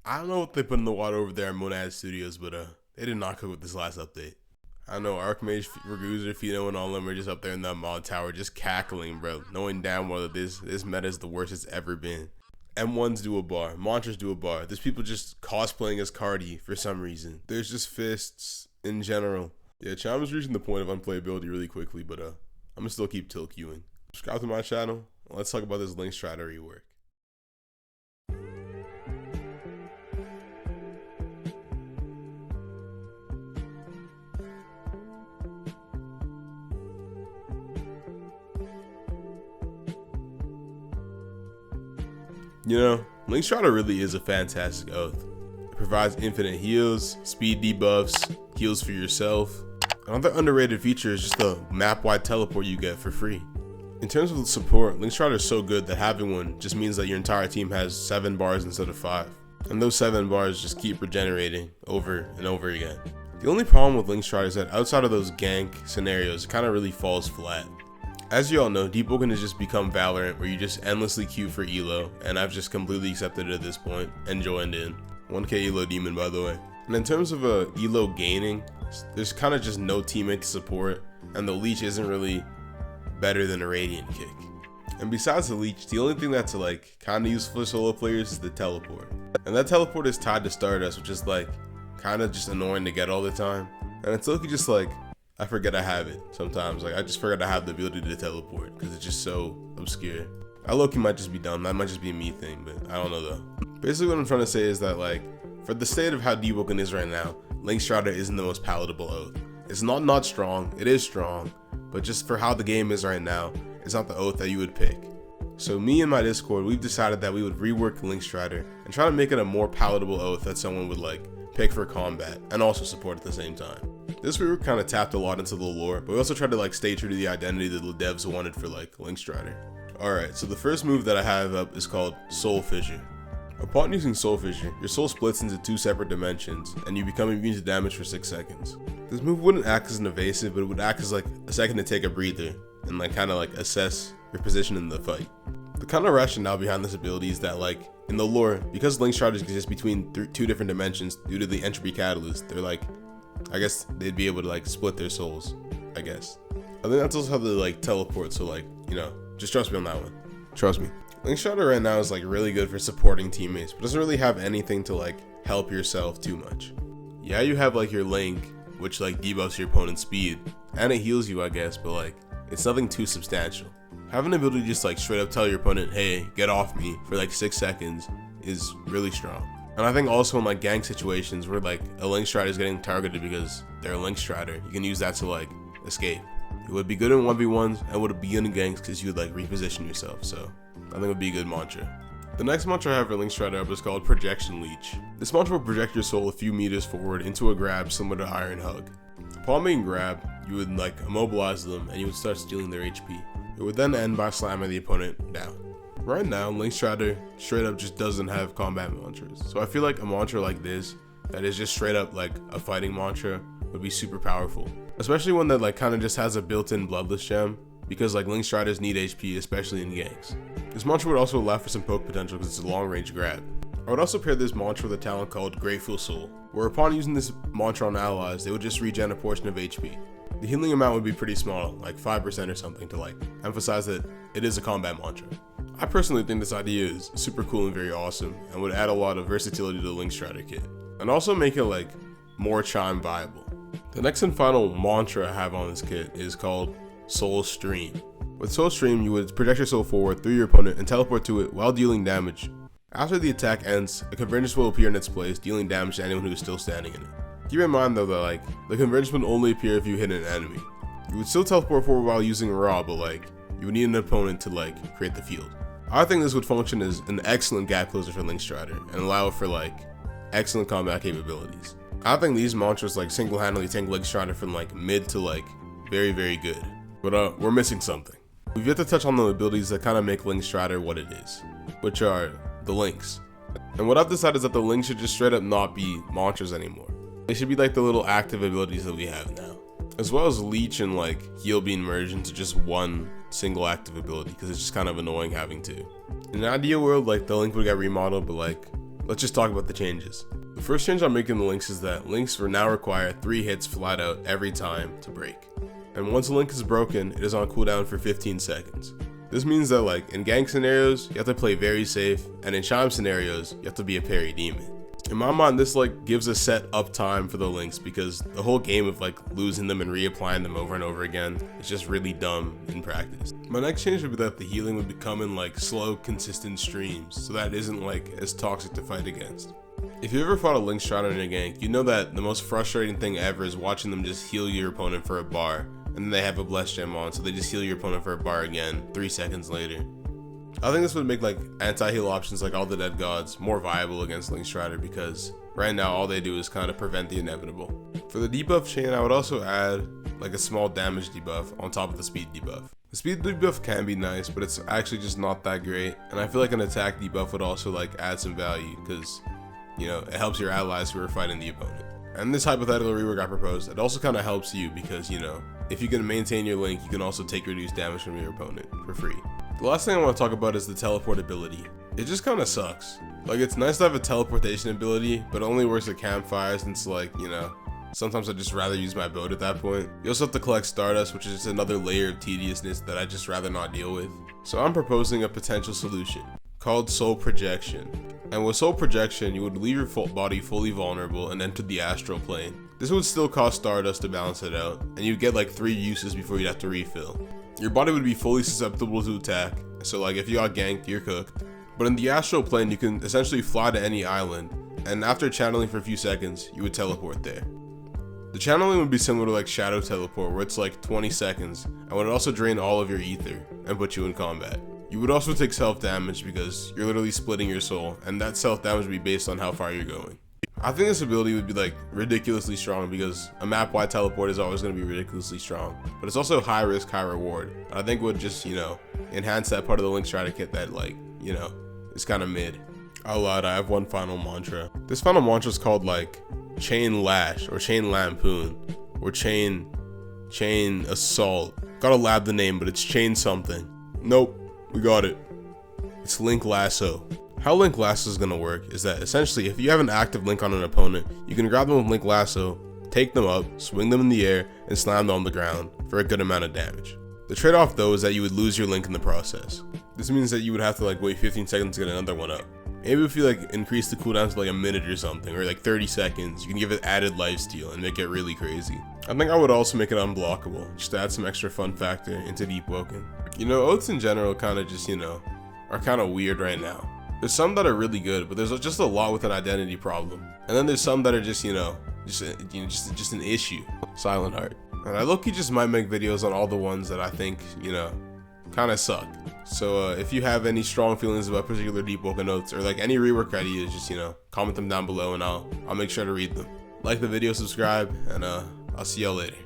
I don't know what they put in the water over there at Monad Studios, but they did not cook with this last update. I know Archmage, Ragoozer, Fido, and all of them are just up there in that mod tower just cackling, bro, knowing damn well that this meta is the worst it's ever been. M1s do a bar, Mantras do a bar. There's people just cosplaying as Cardi for some reason. There's just fists in general. Yeah, Chime is reaching the point of unplayability really quickly, but I'm gonna still keep tilt queuing. Subscribe to my channel. Let's talk about this LINKSTRIDER rework. You know, LINKSTRIDER really is a fantastic oath. It provides infinite heals, speed debuffs, heals for yourself. Another underrated feature is just the map-wide teleport you get for free. In terms of the support, LINKSTRIDER is so good that having one just means that your entire team has 7 bars instead of 5. And those 7 bars just keep regenerating over and over again. The only problem with LINKSTRIDER is that outside of those gank scenarios, it kind of really falls flat. As you all know, Deepwoken has just become Valorant, where you just endlessly queue for elo, and I've just completely accepted it at this point and joined in. 1k elo demon, by the way. And in terms of elo gaining, there's kind of just no teammate to support, and the leech isn't really better than a radiant kick. And besides the leech, the only thing that's like kind of useful for solo players is the teleport. And that teleport is tied to Stardust, which is like kind of just annoying to get all the time. And it's looking just like, I forget I have it sometimes. Like, I just forget I have the ability to teleport because it's just so obscure. I low-key might just be dumb. That might just be a me thing, but I don't know though. Basically what I'm trying to say is that, like, for the state of how Deepwoken is right now, LINKSTRIDER isn't the most palatable oath. It's not strong, it is strong, but just for how the game is right now, it's not the oath that you would pick. So me and my Discord, we've decided that we would rework LINKSTRIDER and try to make it a more palatable oath that someone would like pick for combat and also support at the same time. This rework kind of tapped a lot into the lore, but we also tried to like stay true to the identity that the devs wanted for like LINKSTRIDER. Alright, so the first move that I have up is called Soul Fissure. Upon using Soul Fissure, your soul splits into 2 separate dimensions, and you become immune to damage for 6 seconds. This move wouldn't act as an evasive, but it would act as like a second to take a breather, and like kind of like assess your position in the fight. The kind of rationale behind this ability is that like, in the lore, because LINKSTRIDER exists between 2 different dimensions due to the entropy catalyst, they're like, I guess they'd be able to like split their souls, I guess. I think that's also how they like teleport, so like, you know, just trust me on that one. Trust me. LINKSTRIDER right now is like really good for supporting teammates, but doesn't really have anything to like help yourself too much. Yeah, you have like your Link, which like debuffs your opponent's speed, and it heals you, I guess, but like, it's nothing too substantial. Having the ability to just like straight up tell your opponent, hey, get off me for like 6 seconds is really strong. And I think also in like gank situations where like a LINKSTRIDER is getting targeted because they're a LINKSTRIDER, you can use that to like escape. It would be good in 1v1s and would be good in ganks because you would like reposition yourself, so I think it would be a good mantra. The next mantra I have for LINKSTRIDER up is called Projection Leech. This mantra will project your soul a few meters forward into a grab similar to Iron Hug. Upon being grabbed, you would like immobilize them and you would start stealing their HP. It would then end by slamming the opponent down. Right now, LINKSTRIDER straight up just doesn't have combat mantras. So I feel like a mantra like this, that is just straight up like a fighting mantra, would be super powerful. Especially one that like kind of just has a built-in bloodless gem, because like LINKSTRIDERs need HP, especially in ganks. This mantra would also allow for some poke potential because it's a long range grab. I would also pair this mantra with a talent called Grateful Soul, where upon using this mantra on allies, they would just regen a portion of HP. The healing amount would be pretty small, like 5% or something, to like emphasize that it is a combat mantra. I personally think this idea is super cool and very awesome, and would add a lot of versatility to the LINKSTRIDER kit, and also make it like more Chime viable. The next and final mantra I have on this kit is called Soul Stream. With Soul Stream, you would project your soul forward through your opponent and teleport to it while dealing damage. After the attack ends, a convergence will appear in its place, dealing damage to anyone who is still standing in it. Keep in mind though that like, the convergence would only appear if you hit an enemy. You would still teleport forward while using Raw, but like, you would need an opponent to like create the field. I think this would function as an excellent gap closer for LINKSTRIDER and allow for like excellent combat capabilities. I think these mantras like single-handedly take LINKSTRIDER from like mid to like very, very good. But we're missing something. We've yet to touch on the abilities that kind of make LINKSTRIDER what it is, which are the links. And what I've decided is that the links should just straight up not be mantras anymore. They should be like the little active abilities that we have now, as well as Leech and like Heal being merged into just one single active ability, because it's just kind of annoying having to. In an ideal world, like the Link would get remodeled, but like let's just talk about the changes. The first change I'm making in the links is that links now require 3 hits flat out every time to break. And once a link is broken, it is on cooldown for 15 seconds. This means that like in gank scenarios, you have to play very safe, and in Chime scenarios, you have to be a parry demon. In my mind, this like gives a set up time for the links, because the whole game of like losing them and reapplying them over and over again is just really dumb in practice. My next change would be that the healing would become in like slow, consistent streams, so that it isn't like as toxic to fight against. If you ever fought a LINKSTRIDER in a gank, you know that the most frustrating thing ever is watching them just heal your opponent for a bar, and then they have a bless gem on, so they just heal your opponent for a bar again 3 seconds later. I think this would make like anti-heal options like All the Dead Gods more viable against LINKSTRIDER, because right now all they do is kind of prevent the inevitable. For the debuff chain, I would also add like a small damage debuff on top of the speed debuff. The speed debuff can be nice, but it's actually just not that great, and I feel like an attack debuff would also like add some value, because you know, it helps your allies who are fighting the opponent. And this hypothetical rework I proposed, it also kind of helps you, because you know, if you can maintain your link, you can also take reduced damage from your opponent for free. The last thing I want to talk about is the teleport ability. It just kind of sucks. Like, it's nice to have a teleportation ability, but it only works at campfires, and it's like, you know, sometimes I'd just rather use my boat at that point. You also have to collect Stardust, which is just another layer of tediousness that I'd just rather not deal with. So I'm proposing a potential solution called Soul Projection. And with Soul Projection, you would leave your body fully vulnerable and enter the astral plane. This would still cost Stardust to balance it out, and you'd get like 3 uses before you'd have to refill. Your body would be fully susceptible to attack, so like if you got ganked, you're cooked. But in the astral plane, you can essentially fly to any island, and after channeling for a few seconds, you would teleport there. The channeling would be similar to like Shadow Teleport, where it's like 20 seconds, and would also drain all of your ether and put you in combat. You would also take self damage, because you're literally splitting your soul, and that self damage would be based on how far you're going. I think this ability would be like ridiculously strong, because a map wide teleport is always going to be ridiculously strong, but it's also high risk, high reward. I think would just, you know, enhance that part of the LINKSTRIDER kit that, like, you know, is kind of mid. I lied, I have one final mantra. This final mantra is called like Chain Lash, or Chain Lampoon, or Chain Assault. Gotta lab the name, but it's Chain something. Nope, we got it. It's Link Lasso. How Link Lasso is going to work is that essentially if you have an active link on an opponent, you can grab them with Link Lasso, take them up, swing them in the air, and slam them on the ground for a good amount of damage. The trade-off though is that you would lose your link in the process. This means that you would have to like wait 15 seconds to get another one up. Maybe if you like increase the cooldown to like a minute or something, or like 30 seconds, you can give it added lifesteal and make it really crazy. I think I would also make it unblockable, just to add some extra fun factor into Deepwoken. You know, oaths in general kind of just, you know, are kind of weird right now. There's some that are really good, but there's just a lot with an identity problem. And then there's some that are just, you know, just an issue. Silent Heart. And I low-key just might make videos on all the ones that I think, you know, kind of suck. So if you have any strong feelings about particular Deepwoken oaths, or like any rework ideas, just, you know, comment them down below, and I'll make sure to read them. Like the video, subscribe, and I'll see y'all later.